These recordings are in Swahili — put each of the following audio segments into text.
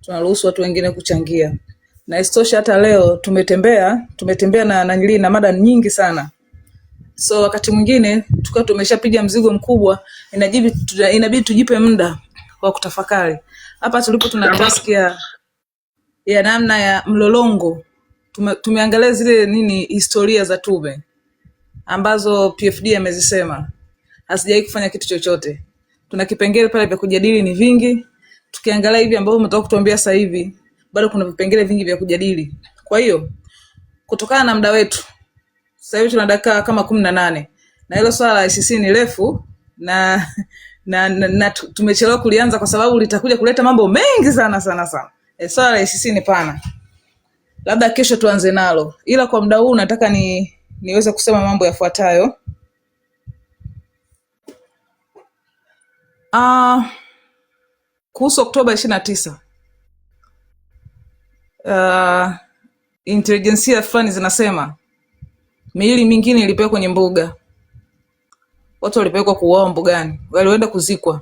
tunaruhusu watu wengine kuchangia. Na isitoshe hata leo tumetembea na mada nyingi sana. So wakati mwingine tukiwa tumeshapiga mzigo mkubwa, inabidi tujipe muda wa kutafakari. Hapa tulipo tuna task ya namna ya mlolongo. Tumeangalia zile historia za tume ambazo PFD amezisema hasijai kufanya kitu chochote. Tuna kipengele pale vya kujadili ni vingi. Tukiangalia hivi ambavyo umetoka kutuambia sasa hivi, bado kuna vipengele vingi vya kujadili. Kwa hiyo kutokana na muda wetu sasa hivi tuna dakika kama 18 na hilo swala la ICC ni refu na tumechelewa kulianza kwa sababu litakuja kuleta mambo mengi sana. Swala la ICC ni pana. Labda kesho tuanze nalo. Ila kwa muda huu nataka niweze kusema mambo yafuatayo. Kuhusu Oktoba 29. Intelijensia fulani zinasema miili mingine ilipelekwa kwenye mbuga. Watu walipelekwa kuuawa mbugani, walienda kuzikwa.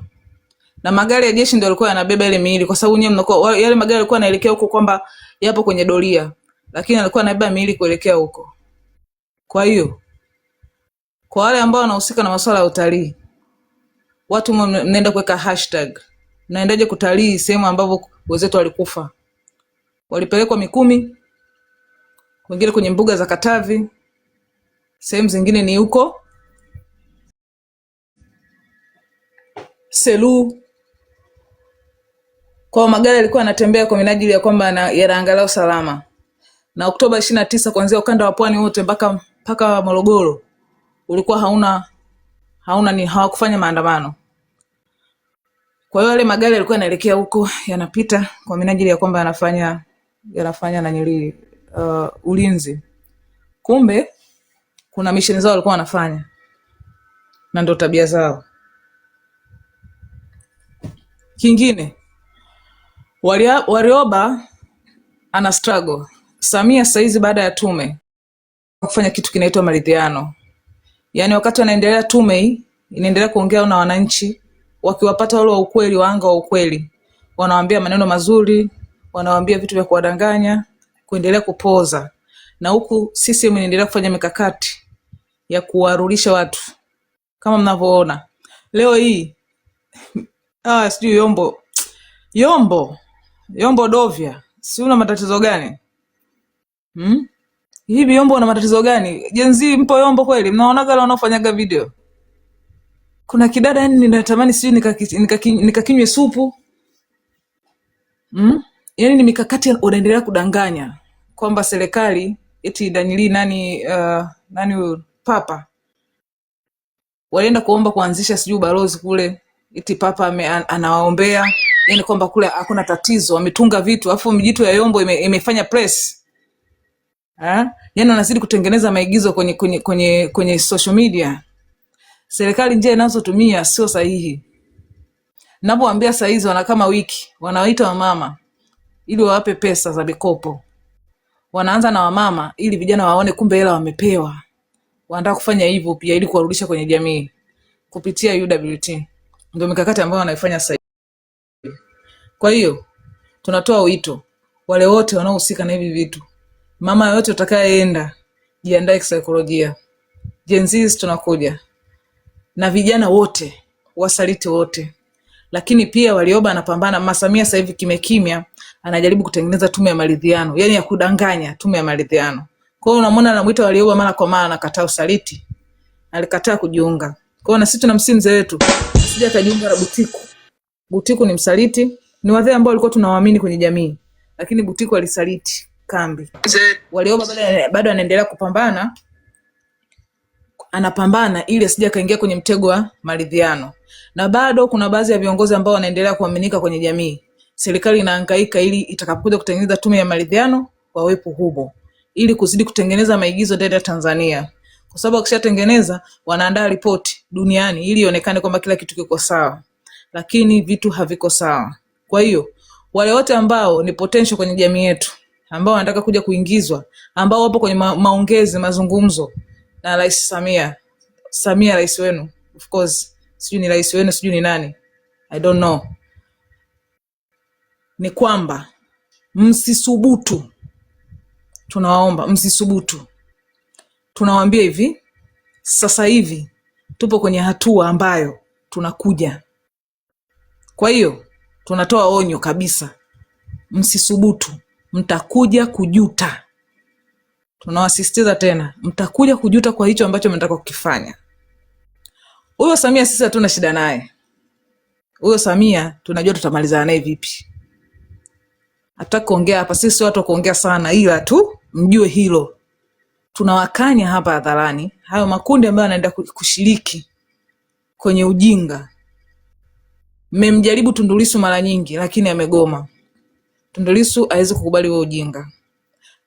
Na magari ya jeshi ndio yalikuwa yanabeba ile miili kwa sababu yale magari yalikuwa yanaelekea huko kwamba yapo kwenye doria, lakini alikuwa anabeba miili kuelekea huko. Kwa hiyo kwa wale ambao wanahusika na masuala ya utalii, watu mnaenda kuweka hashtag, mnaendaje kutalii sehemu ambapo wenzetu walikufa? Walipelekwa Mikumi, wengine kwenye mbuga za Katavi, sehemu zingine ni huko Selu. Kwa magari yalikuwa yanatembea kwa minajili ya kwamba yanaangalia usalama. Na Oktoba 29 kuanzia ukanda wa pwani wote mpaka Morogoro ulikuwa hawakufanya maandamano. Kwa hiyo yale magari yalikuwa yanaelekea huko, yanapita kwa minajili ya kwamba yanafanya ulinzi. Kumbe kuna mission zao walikuwa wanafanya. Na ndio tabia zao. Kingine, Warioba ana struggle. Samia saizi baada ya tume kufanya kitu kinaitwa maridhiano. Yaani wakati wanaendelea tume inaendelea kuongea na wananchi, wakiwapata wale wa ukweli, waanga wa ukweli, wanawaambia maneno mazuri, wanawaambia vitu vya kuwadanganya, kuendelea kupoza. Na huku sisi inaendelea kufanya mikakati ya kuwarudisha watu. Kama mnavyoona leo hii sijui Yombo Dovya, si una matatizo gani? Hivi Yombo una matatizo gani? Jenzi mpo Yombo kweli? Mnaona gala wanaofanyaga video. Kuna kidada yani ninatamani sijui nikakinywe supu. Yaani ni mikakati unaendelea kudanganya kwamba serikali eti Danieli nani Papa walienda kuomba kuanzisha sijui balozi kule, eti Papa anawaombea, yani kwamba kule hakuna tatizo, wametunga vitu afu mijitu ya Yombo imefanya press. Yaani wanazidi kutengeneza maigizo kwenye social media. Serikali njia inazotumia sio sahihi. Ninapowaambia saa hizi wana kama wiki, wanawaita wamama ili wawape pesa za mikopo. Wanaanza na wamama ili vijana waone kumbe hela wamepewa. Wanataka kufanya hivyo pia ili kuwarudisha kwenye jamii kupitia UWT. Ndio mikakati ambayo wanaifanya sasa. Kwa hiyo tunatoa wito wale wote wanaohusika na hivi vitu. Mama yote utakayeenda, jiandae kisaikolojia. Gen Z tunakuja. Na vijana wote, wasaliti wote. Lakini pia Warioba anapambana. Mama Samia sasa hivi kimya anajaribu kutengeneza tume ya maridhiano, yani ya kudanganya tume ya maridhiano. Kwa hiyo unamwona anamuita Warioba mara kwa mara anakataa usaliti. Alikataa kujiunga. Kwa hiyo na sisi tunamsihi mzee wetu asije akajiunga na Butiku. Butiku ni msaliti, ni wazee ambao walikuwa tunawaamini kwenye jamii, lakini Butiku alisaliti kambi. Warioba bado anaendelea kupambana, anapambana ili asije kaingia kwenye mtego wa maridhiano. Na bado kuna baadhi ya viongozi ambao wanaendelea kuaminika kwenye jamii. Serikali inahangaika ili itakapokuja kutengeneza tume ya maridhiano wawepo humo, ili kuzidi kutengeneza maigizo ndani ya Tanzania. Kwa sababu wakishatengeneza wanaandaa ripoti duniani ili ionekane kwamba kila kitu kiko sawa. Lakini vitu haviko sawa. Kwa hiyo wale wote ambao ni potential kwenye jamii yetu, ambao wanataka kuja kuingizwa, ambao wapo kwenye maongezi, mazungumzo na Rais Samia rais wenu, of course, sijui ni rais wenu, sijui ni nani, I don't know. Ni kwamba Msisubutu, tunawaomba msisubutu. Tunawaambia hivi, sasa hivi tupo kwenye hatua ambayo tunakuja. Kwa hiyo tunatoa onyo kabisa, msisubutu, mtakuja kujuta. Tunawasisitiza tena, mtakuja kujuta kwa hicho ambacho mnataka kukifanya. Huyo Samia sisi hatuna shida naye. Huyo Samia tunajua tutamalizana naye vipi. Hataki kuongea hapa, sisi watu kuongea sana, ila tu mjue hilo. Tunawakanya hapa hadharani hayo makundi ambayo yanaenda kushiriki kwenye ujinga. Mmemjaribu Tundu Lissu mara nyingi, lakini amegoma. Tundu Lissu hawezi kukubali huo ujinga.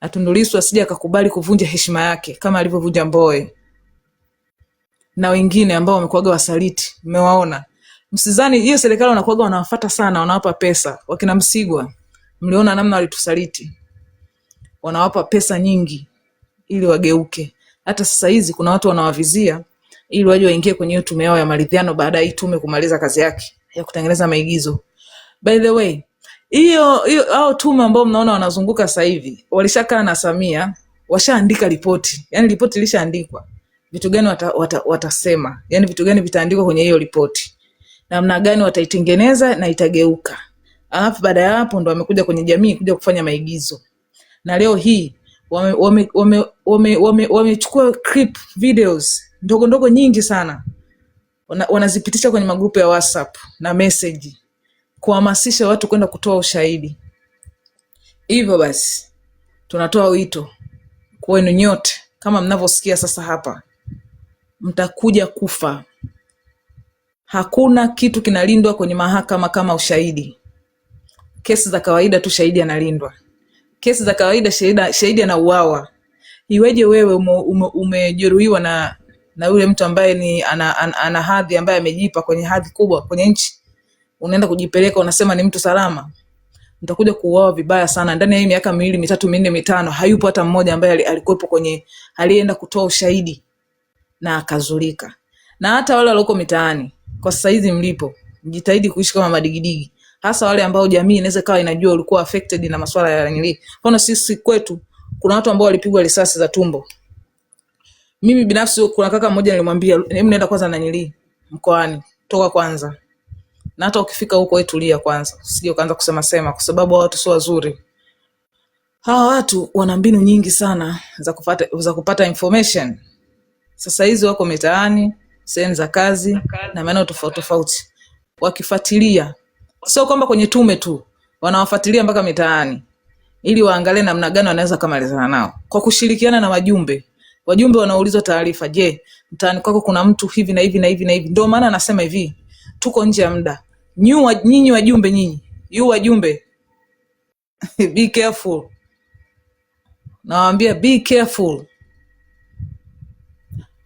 Na Tundu Lissu asije akakubali kuvunja heshima yake kama alivyovunja Mbowe na wengine ambao wamekuaga wasaliti. Mmewaona. Msizani hiyo serikali wanakuaga wanawafuata sana, wanawapa pesa. Wakina Msigwa mliona namna walitusaliti. Wanawapa pesa nyingi ili wageuke. Hata sasa hizi kuna watu wanawavizia ili waje waingie kwenye hiyo tume yao ya maridhiano baada ya hii tume kumaliza kazi yake ya kutengeneza maigizo. By the way, hiyo hao tume ambao mnaona wanazunguka sasa hivi walishakaa na Samia, washaandika ripoti. Yaani ripoti ilishaandikwa. Vitu gani watasema? Yaani vitu gani vitaandikwa kwenye hiyo ripoti? Namna gani wataitengeneza na itageuka. Alafu baada ya hapo ndo wamekuja kwenye jamii kuja kufanya maigizo. Na leo hii wamechukua clip videos ndogo ndogo nyingi sana. Wanazipitisha kwenye magrupu ya WhatsApp na message kuhamasisha watu kwenda kutoa ushahidi. Hivyo basi tunatoa wito kwenu nyote, kama mnavyosikia sasa hapa, mtakuja kufa. Hakuna kitu kinalindwa kwenye mahakama kama ushahidi. Kesi za kawaida tu shahidi analindwa. Kesi za kawaida shahidi anauawa. Iweje wewe umejeruhiwa na yule mtu ambaye ni ana hadhi, ambaye amejipa kwenye hadhi kubwa kwenye nchi, unaenda kujipeleka unasema ni mtu salama? Mtakuja kuuawa vibaya sana. Ndani ya hii miaka 2, 3, 4, 5 hayupo hata mmoja ambaye alikuwepo kwenye alienda kutoa ushahidi na akazulika. Na hata wale walioko mitaani kwa sasa hizi mlipo, mjitahidi kuishi kama madigidigi, hasa wale ambao jamii inaweza kawa inajua ulikuwa affected na masuala ya nili. Kwa sisi kwetu kuna watu ambao walipigwa risasi za tumbo. Mimi binafsi kuna kaka mmoja nilimwambia, hebu nenda kwanza na nili mkoani, toka kwanza. Na hata ukifika huko wewe tulia kwanza, usije ukaanza kusema sema, kwa sababu watu sio wazuri. Hawa watu wana mbinu nyingi sana za kupata information. Sasa hizi wako mitaani, sehemu za kazi na maeneo tofauti tofauti wakifuatilia. Sio kwamba kwenye tume tu, wanawafuatilia mpaka mitaani ili waangalie namna gani wanaweza kumalizana nao kwa kushirikiana na wajumbe. Wajumbe wanaulizwa taarifa, je, mtaani kwako kuna mtu hivi na hivi na hivi na hivi? Ndio maana anasema hivi, tuko nje ya muda. Nyinyi wajumbe, wajumbe be careful. Nawaambia be careful.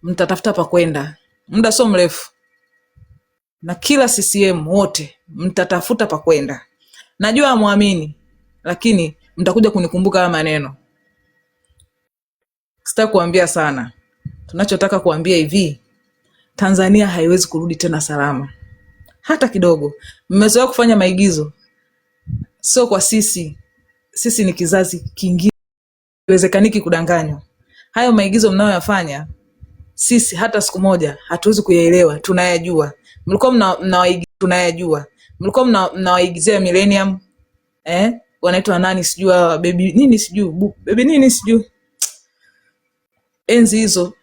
Mtatafuta pa kwenda. Muda sio mrefu. Na kila CCM wote mtatafuta pa kwenda. Najua hamuamini, lakini mtakuja kunikumbuka haya maneno. Sitaki kuambia sana. Tunachotaka kuambia hivi, Tanzania haiwezi kurudi tena salama. Hata kidogo. Mmezoea kufanya maigizo. Sio kwa sisi. Sisi ni kizazi kingine. Iwezekaniki kudanganywa. Hayo maigizo mnayoyafanya, sisi hata siku moja hatuwezi kuyaelewa, tunayajua. Mlikuwa mnawaigiza, tunayajua. Mlikuwa mnawaigizia Millennium, wanaitwa nani sijui, baby nini sijui, baby nini sijui. Enzi hizo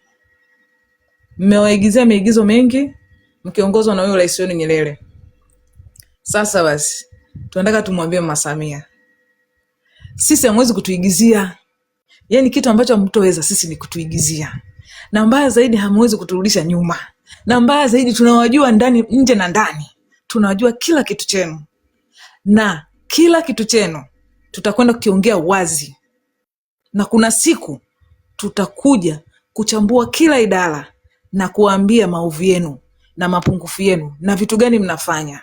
mmewaigizia maigizo mengi mkiongozwa na huyo Rais wenu Nyerere. Sasa basi tunataka tumwambie Mama Samia, sisi hamwezi kutuigizia. Yaani kitu ambacho mtoweza sisi ni kutuigizia. Na mbaya zaidi hamwezi kuturudisha nyuma. Na mbaya zaidi tunawajua ndani, nje na ndani. Tunawajua kila kitu chenu. Na kila kitu chenu tutakwenda kukiongea wazi. Na kuna siku tutakuja kuchambua kila idara na kuambia maovu yenu na mapungufu yenu na vitu gani mnafanya.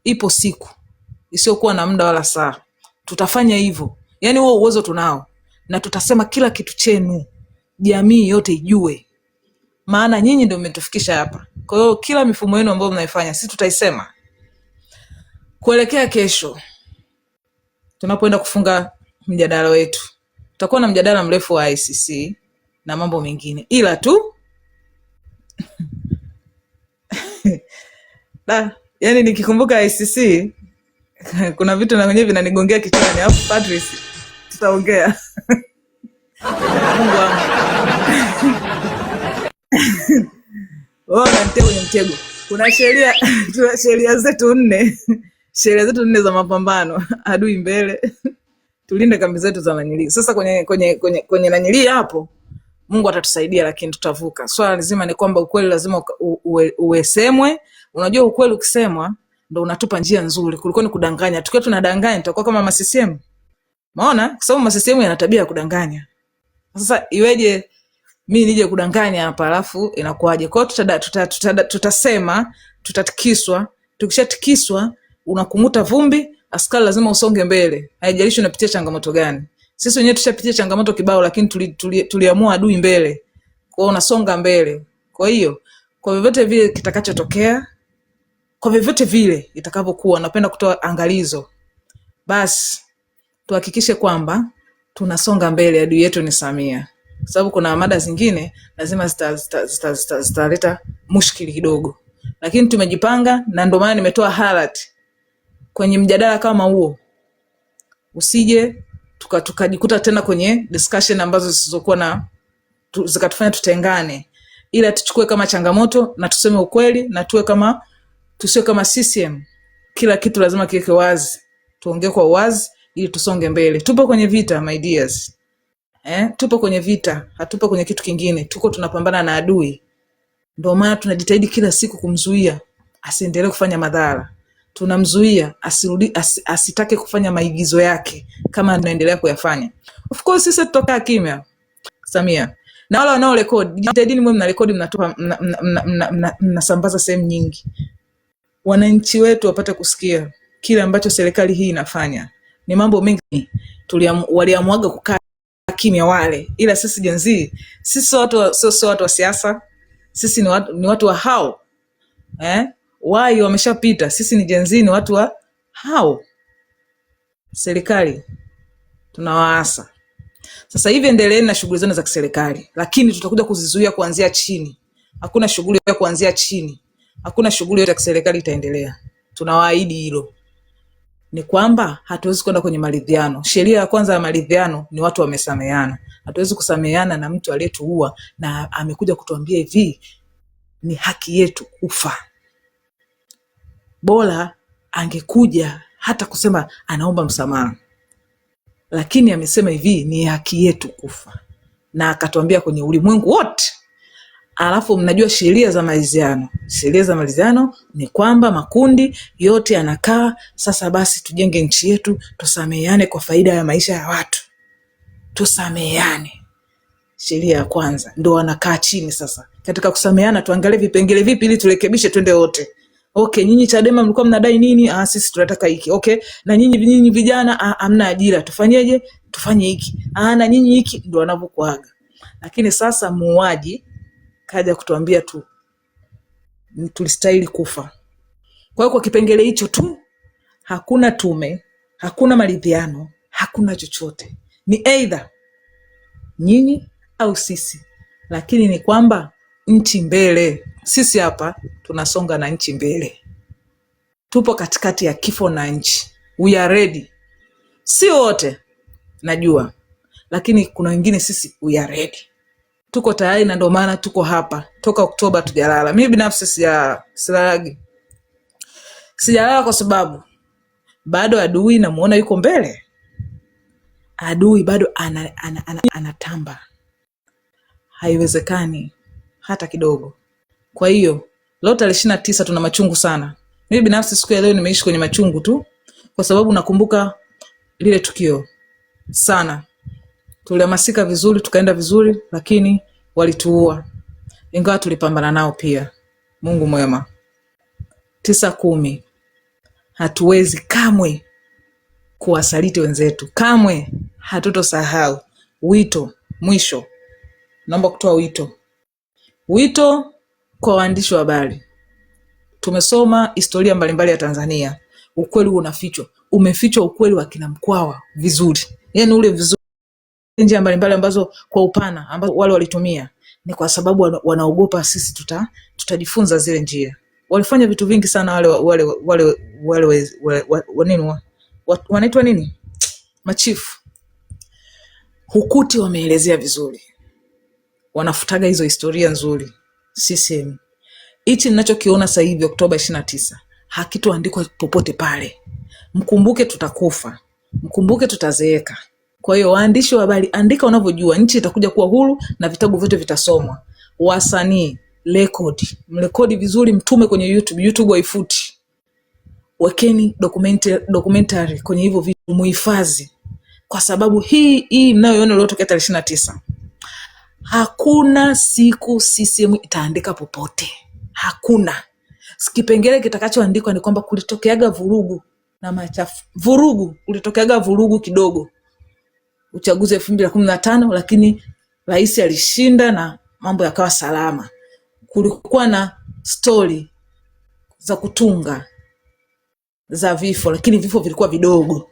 Ipo siku isiyokuwa na muda wala saa tutafanya hivyo. Yaani huo uwezo tunao, na tutasema kila kitu chenu, jamii yote ijue. Maana nyinyi ndio mmetufikisha hapa. Kwa hiyo kila mifumo yenu ambayo mnaifanya sisi tutaisema. Kuelekea kesho, tunapoenda kufunga mjadala wetu. Tutakuwa na mjadala mrefu wa ICC na mambo mengine, ila tu yani nikikumbuka ICC kuna vitu na wenyewe vinanigongea kichwani. Hapo Patrice tutaongea. Mungu wangu. Nitie kwenye mtego. Kuna sheria zetu 4. Sheria zetu 4 za mapambano. Adui mbele. Tulinde kambi zetu za nanili. Sasa kwenye nanili hapo Mungu atatusaidia, lakini tutavuka. Swala lazima ni kwamba ukweli lazima uwesemwe. Unajua ukweli ukisemwa ndo unatupa njia nzuri kuliko ni kudanganya. Tukiwa tunadanganya tutakuwa kama maccm. Maona? Kwa sababu maccm yana tabia ya kudanganya. Sasa iweje mimi nije kudanganya hapa alafu inakuaje? Kwa hiyo tutasema, tutatikiswa. Tukishatikiswa unakumuta vumbi, askari lazima usonge mbele. Haijalishi unapitia changamoto gani. Sisi wenyewe tushapitia changamoto kibao, lakini tuliamua adui mbele. Kwa hiyo unasonga mbele. Kwa hiyo kwa vyovyote vile kitakachotokea, kwa vyovyote vile itakavyokuwa, napenda kutoa angalizo. Basi tuhakikishe kwamba tunasonga mbele. Adui yetu ni Samia. Sababu kuna mada zingine lazima zitaleta mushkili kidogo, lakini tumejipanga, na ndio maana nimetoa highlight kwenye mjadala kama huo. Usije tukajikuta tena kwenye discussion ambazo zisizokuwa na zikatufanya tutengane, ila tuchukue kama changamoto na tuseme ukweli, na tusiwe kama CCM. Kila kitu lazima kiweke wazi, tuongee kwa wazi ili tusonge mbele. Tupo kwenye vita my dears. Tupo kwenye vita, hatupo kwenye kitu kingine. Tuko tunapambana na adui. Ndio maana tunajitahidi kila siku kumzuia asiendelee kufanya madhara. Tunamzuia asitake kufanya maigizo yake kama anaendelea kuyafanya. Of course sisi tutakaa kimya. Samia na wale wanao record, jitahidini mwe mna record, mnatoa mnasambaza sehemu nyingi. Wananchi wetu wapate kusikia kile ambacho serikali hii inafanya. Ni mambo mengi waliamuaga kukaa kimya wale, ila sisi Gen Z, sisi sio watu wa siasa. Sisi ni watu wa hao. Wao wameshapita. Sisi ni Gen Z, ni watu wa hao. Serikali tunawaasa. Sasa hivi endeleeni na shughuli zenu za kiserikali, lakini tutakuja kuzizuia kuanzia chini. Hakuna shughuli ya kuanzia chini. Hakuna shughuli yote ya kiserikali itaendelea. Tunawaahidi hilo. Ni kwamba hatuwezi kwenda kwenye maridhiano. Sheria ya kwanza ya maridhiano ni watu wamesameheana. Hatuwezi kusameheana na mtu aliyetuua na amekuja kutuambia hivi ni haki yetu kufa. Bora angekuja hata kusema anaomba msamaha, lakini amesema hivi ni haki yetu kufa, na akatuambia kwenye ulimwengu wote. Alafu mnajua sheria za maridhiano. Sheria za maridhiano ni kwamba makundi yote yanakaa, sasa basi tujenge nchi yetu, tusameheane kwa faida ya maisha ya watu. Tusameheane. Sheria ya kwanza. Ndio wanakaa chini sasa. Katika kusameheana tuangalie vipengele vipi ili turekebishe twende wote. Okay, nyinyi Chadema mlikuwa mnadai nini? Sisi tunataka hiki. Okay, na nyinyi vijana hamna ajira. Tufanyeje? Tufanye hiki. Na nyinyi hiki. Ndio wanavyokuaga. Lakini sasa muuaji kaja kutuambia tu tulistahili kufa. Kwa hiyo kwa kipengele hicho tu hakuna tume, hakuna maridhiano, hakuna chochote. Ni either nyinyi au sisi. Lakini ni kwamba nchi mbele. Sisi hapa tunasonga na nchi mbele. Tupo katikati ya kifo na nchi. We are ready. Si wote najua, lakini kuna wengine sisi we are ready. Tuko tayari, na ndio maana tuko hapa. Toka Oktoba tujalala. Mimi binafsi sijalala kwa sababu bado adui namuona yuko mbele. Adui bado anatamba. Haiwezekani hata kidogo. Kwa hiyo leo tarehe 29 tuna machungu sana. Mimi binafsi siku ya leo nimeishi kwenye machungu tu, kwa sababu nakumbuka lile tukio sana. Tulihamasika vizuri, tukaenda vizuri, lakini walituua. Ingawa tulipambana nao pia. Mungu mwema. 9-10. Hatuwezi kamwe kuwasaliti wenzetu. Kamwe hatutosahau. Wito mwisho. Naomba kutoa wito. Wito kwa waandishi wa habari. Tumesoma historia mbalimbali ya Tanzania. Ukweli unafichwa. umefichwa ukweli wa kina Mkwawa vizuri, yani ule vizuri, njia mbalimbali ambazo kwa upana ambazo wale walitumia, ni kwa sababu wanaogopa sisi tutajifunza zile njia. Walifanya vitu vingi sana wale wanaitwa nini, machifu. Hukuti wameelezea vizuri, wanafutaga hizo historia nzuri. CCM hichi ninachokiona sasa hivi Oktoba 29 hakitoandikwa popote pale. Mkumbuke tutakufa, mkumbuke tutazeeka. Kwa hiyo waandishi wa habari, andika unavyojua, nchi itakuja kuwa huru na vitabu vyote vitasomwa. Wasanii, mrekodi vizuri, mtume kwenye YouTube haifuti. Wekeni documentary kwenye hivyo vitu, muhifadhi, kwa sababu hii mnayoiona iliyotokea tarehe 29 hakuna siku CCM itaandika popote. Hakuna kipengele kitakachoandikwa ni kwamba kulitokeaga vurugu na machafu. Kulitokeaga vurugu kidogo uchaguzi 2015, lakini rais alishinda na mambo yakawa salama. Kulikuwa na story za kutunga za vifo, lakini vifo vilikuwa vidogo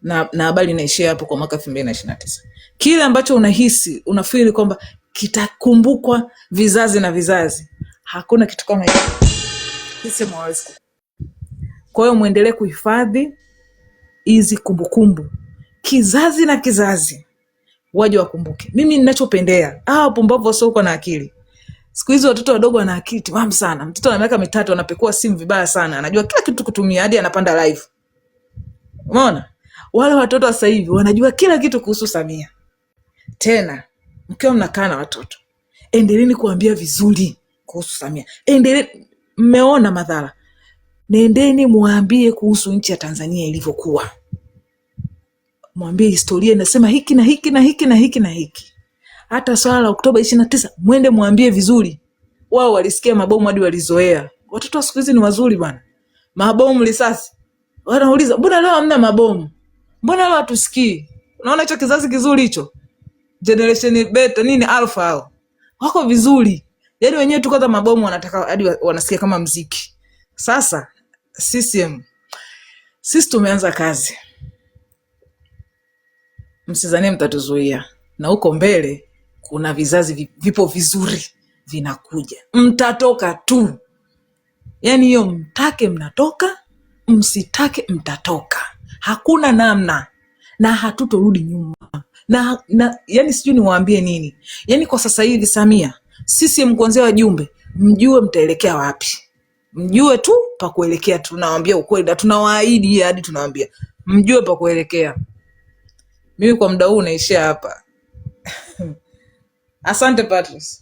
na habari inaishia hapo kwa mwaka 2029. Kile ambacho unahisi, unafeel kwamba kitakumbukwa vizazi na vizazi, hakuna kitu kama hicho. Kwa hiyo muendelee kuhifadhi hizi kumbukumbu, kizazi na kizazi waje wakumbuke. Mimi ninachopendea pumbavu wasio na akili. Siku hizi watoto wadogo wana akili timamu sana. Mtoto ana miaka 3 anapekua simu vibaya sana, anajua kila kitu kutumia, hadi anapanda live. Umeona? Wale watoto sasa hivi wanajua kila kitu kuhusu Samia. Tena mkiwa mnakaa na watoto, endeleeni kuambia vizuri kuhusu Samia. Mmeona madhara, nendeni muambie kuhusu nchi ya Tanzania ilivyokuwa. Mwambie historia inasema hiki na hiki na hiki na hiki na hiki. Hata swala la Oktoba 29 mwende muambie vizuri. Wao walisikia mabomu hadi walizoea. Watoto wa siku hizi ni wazuri bwana. Mabomu, risasi, wanauliza mbona leo hamna mabomu, mbona leo hatusikii? Unaona hicho kizazi kizuri hicho, generation beta nini alpha, hao wako vizuri. Yani wenyewe tu kwanza mabomu wanataka hadi wanasikia kama mziki. Sasa CCM sisi tumeanza kazi, msizanie mtatuzuia, na huko mbele kuna vizazi vipo vizuri vinakuja. Mtatoka tu, yani hiyo, mtake mnatoka, msitake mtatoka, hakuna namna, na hatutorudi nyuma. Na yani sijui niwaambie nini. Yani kwa sasa hivi Samia, CCM kuanzia wajumbe, mjue mtaelekea wapi. Mjue tu pa kuelekea, tunawaambia ukweli, tunawaahidi hadi tunawaambia mjue pa kuelekea. Mimi kwa muda huu naishia hapa. Asante Patrice.